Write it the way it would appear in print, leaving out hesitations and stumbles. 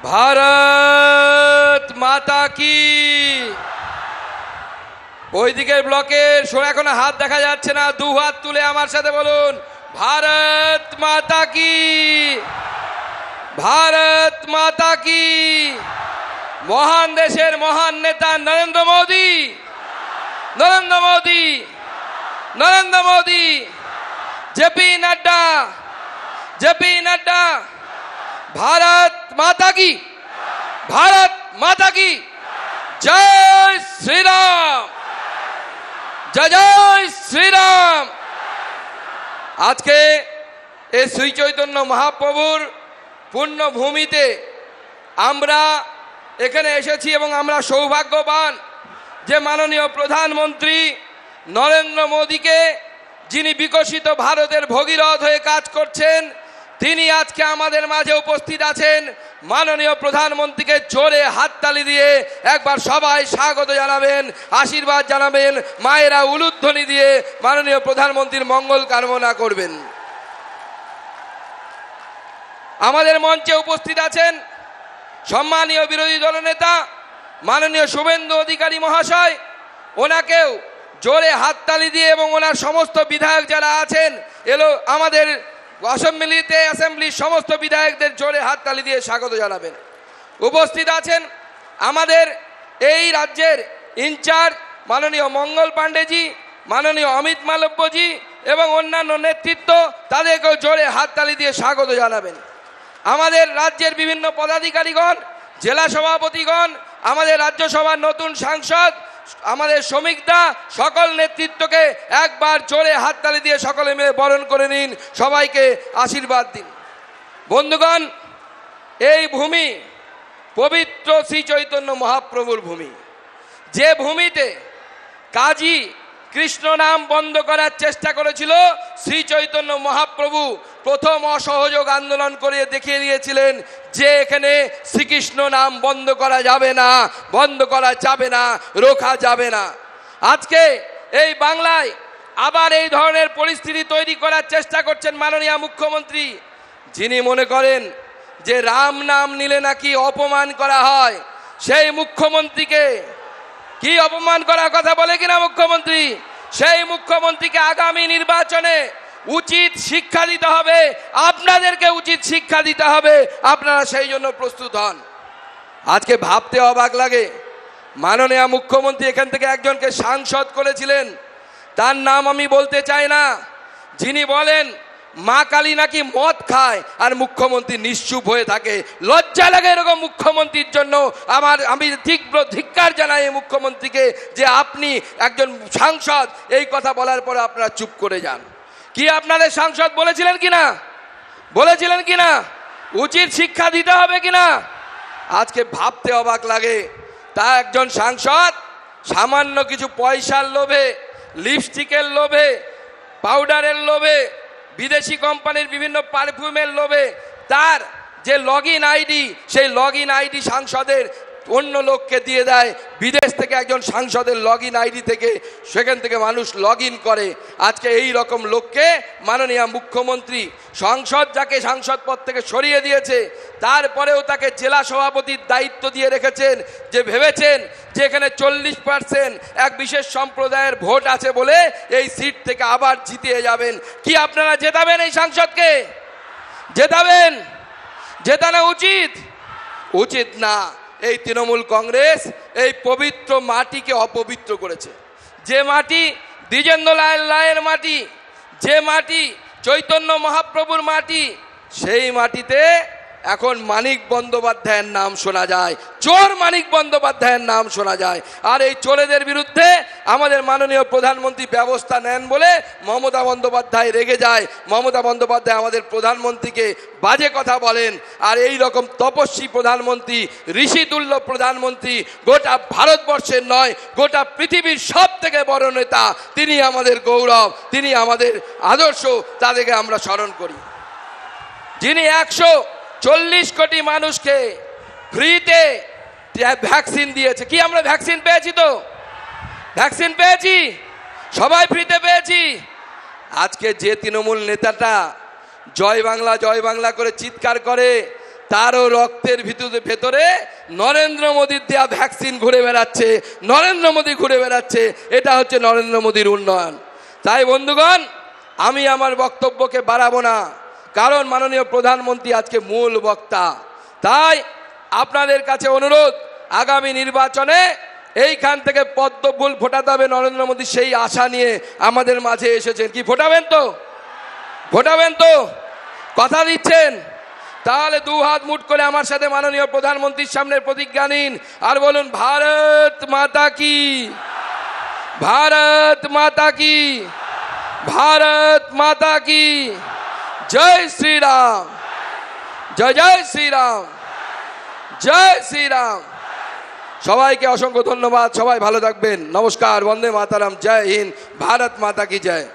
ভারত মাতা কি। ওই দিকের ব্লকের এখনো হাত দেখা যাচ্ছে না, দু হাত তুলে আমার সাথে বলুন ভারত মাতা কি, ভারত মাতা কি। মহান দেশের মহান নেতা নরেন্দ্র মোদী, নরেন্দ্র মোদী, নরেন্দ্র মোদী, জেপি নাড্ডা, জেপি নাড্ডা। भारत माता की, भारत माता की जय श्री राम, जय जय श्री राम। आज के श्री चैतन्य महाप्रभुर पुण्य भूमिते आमरा एखाने एसेছি এবং আমরা সৌভাগ্যবান যে মাননীয় প্রধানমন্ত্রী নরেন্দ্র মোদীকে, যিনি বিকশিত ভারতের ভগীরথ হয়ে কাজ করছেন, তিনি আজকে আমাদের মাঝে উপস্থিত আছেন। মাননীয় প্রধানমন্ত্রীকে জোরে হাততালি দিয়ে একবার সবাই স্বাগত জানাবেন, আশীর্বাদ জানাবেন, মায়েরা উলুধ্বনি দিয়ে মাননীয় প্রধানমন্ত্রীর মঙ্গল কামনা করবেন। আমাদের মঞ্চে উপস্থিত আছেন সম্মানীয় বিরোধী দলনেতা মাননীয় শুভেন্দু অধিকারী মহাশয়, ওনাকেও জোরে হাততালি দিয়ে এবং ওনার সমস্ত বিধায়ক যারা আছেন আমাদের অ্যাসেম্বলির সমস্ত বিধায়কদের জোরে হাততালি দিয়ে স্বাগত জানাবেন। উপস্থিত আছেন আমাদের এই রাজ্যের ইনচার্জ মাননীয় মঙ্গল পাণ্ডেজি, মাননীয় অমিত মালব্যজি এবং অন্যান্য নেতৃত্ব, তাদেরকেও জোরে হাততালি দিয়ে স্বাগত জানাবেন। আমাদের রাজ্যের বিভিন্ন পদাধিকারীগণ, জেলা সভাপতিগণ, আমাদের রাজ্যসভার নতুন সাংসদ, আমাদের শ্রমিকদা, সকল নেতৃত্বকে একবার জোরে হাততালি দিয়ে সকলে মিলে বরণ করে নিন, সবাইকে আশীর্বাদ দিন। বন্ধুগণ, এই ভূমি পবিত্র শ্রী চৈতন্য মহাপ্রভুর ভূমি, যে ভূমিতে কাজী কৃষ্ণ নাম বন্ধ করার চেষ্টা করেছিল শ্রী চৈতন্য মহাপ্রভু, প্রথম অসহযোগ আন্দোলন করে দেখিয়ে দিয়েছিলেন যে এখানে শ্রীকৃষ্ণ নাম বন্ধ করা যাবে না, বন্ধ করা যাবে না, রোখা যাবে না। আজকে এই বাংলায় আবার এই ধরনের পরিস্থিতি তৈরি করার চেষ্টা করছেন মাননীয় মুখ্যমন্ত্রী, যিনি মনে করেন যে রাম নাম নিলে নাকি অপমান করা হয়। সেই মুখ্যমন্ত্রীকে কি অপমান করার কথা বলে কিনা মুখ্যমন্ত্রী, সেই মুখ্যমন্ত্রীকে আগামী নির্বাচনে উচিত শিক্ষা দিতে হবে, আপনাদেরকে উচিত শিক্ষা দিতে হবে, আপনারা সেই জন্য প্রস্তুত হন। আজকে ভাবতে অবাক লাগে, মাননীয় মুখ্যমন্ত্রী এখান থেকে একজনকে সাংসদ করেছিলেন, তার নাম আমি বলতে চাই না, যিনি বলেন মা কালী নাকি মদ খায় আর মুখ্যমন্ত্রী নিশ্চুপ হয়ে থাকে। লজ্জা লাগে এরকম মুখ্যমন্ত্রীর জন্য। আমি তীব্র ধিক্কার জানাই এই মুখ্যমন্ত্রীকে যে আপনি একজন সাংসদ, এই কথা বলার পরে আপনারা চুপ করে যান। কি আপনাদের সাংসদ বলেছিলেন কিনা, বলেছিলেন কিনা, উচিত শিক্ষা দিতে হবে কিনা? আজকে ভাবতে অবাক লাগে, তা একজন সাংসদ সামান্য কিছু পয়সার লোভে, লিপস্টিকের লোভে, পাউডারের লোভে, বিদেশি কোম্পানির বিভিন্ন পারফিউমের লোভে তার যে লগ ইন আইডি, সেই লগ ইন আইডি সাংসদের অন্য লোককে দিয়ে দেয়। বিদেশ থেকে একজন সাংসদের লগ ইন আইডি থেকে সেখান থেকে মানুষ লগ ইন করে। আজকে এই রকম লোককে মাননীয় মুখ্যমন্ত্রী, সংসদ যাকে সাংসদ পদ থেকে সরিয়ে দিয়েছে, তারপরেও তাকে জেলা সভাপতির দায়িত্ব দিয়ে রেখেছেন, যে ভেবেছেন যে এখানে 40% এক বিশেষ সম্প্রদায়ের ভোট আছে বলে এই সিট থেকে আবার জিতিয়ে যাবেন। কি আপনারা জেতাবেন এই সাংসদকে? জেতাবেন? জেতানো উচিত? উচিত না। এই তৃণমূল কংগ্রেস এই পবিত্র মাটিকে অপবিত্র করেছে। যে মাটি দ্বিজেন্দ্র লাল রায়ের মাটি, যে মাটি চৈতন্য মহাপ্রভুর মাটি, সেই মাটিতে এখন মানিক বন্দ্যোপাধ্যায়ের নাম শোনা যায়, চোর মানিক বন্দ্যোপাধ্যায়ের নাম শোনা যায়। আর এই চোরেদের বিরুদ্ধে আমাদের মাননীয় প্রধানমন্ত্রী ব্যবস্থা নেন বলে মমতা বন্দ্যোপাধ্যায় রেগে যায়। মমতা বন্দ্যোপাধ্যায় আমাদের প্রধানমন্ত্রীকে বাজে কথা বলেন। আর এই রকম তপস্বী প্রধানমন্ত্রী, ঋষিতুল্য প্রধানমন্ত্রী গোটা ভারতবর্ষের নয়, গোটা পৃথিবীর সব থেকে বড় নেতা, তিনি আমাদের গৌরব, তিনি আমাদের আদর্শ, তাদেরকে আমরা স্মরণ করি। যিনি 140 কোটি মানুষকে ফ্রিতে ভ্যাকসিন দিয়েছে। কি আমরা ভ্যাকসিন পেয়েছি? তো ভ্যাকসিন পেয়েছি, সবাই ফ্রিতে পেয়েছি। আজকে যে তৃণমূল নেতাটা জয় বাংলা করে চিৎকার করে, তারও রক্তের ভেতরে নরেন্দ্র মোদীর দেয়া ভ্যাকসিন ঘুরে বেড়াচ্ছে, নরেন্দ্র মোদী ঘুরে বেড়াচ্ছে। এটা হচ্ছে নরেন্দ্র মোদীর উন্নয়ন। তাই বন্ধুগণ, আমি আমার বক্তব্যকে বাড়াবো না, কারণ মাননীয় প্রধানমন্ত্রী আজকে মূল বক্তা। তাই আপনাদের কাছে অনুরোধ, আগামী নির্বাচনে এইখান থেকে পদ্ম ফুল ফোটাতে হবে নরেন্দ্র মোদী, সেই আশা নিয়ে আমাদের মাঝে এসেছেন। কি ফোটাবেন তো? ফোটাবেন তো? কথা দিচ্ছেন? তাহলে দু হাত মুঠ করে আমার সাথে মাননীয় প্রধানমন্ত্রীর সামনে প্রতিজ্ঞা নিন আর বলুন, ভারত মাতা কি, ভারত মাতা কি, ভারত মাতা কি, জয় শ্রীরাম, জয় জয় শ্রীরাম, জয় শ্রীরাম। সবাইকে অসংখ্য ধন্যবাদ। সবাই ভালো থাকবেন। নমস্কার। বন্দে মাতারাম। জয় হিন্দ। ভারত মাতা কি জয়।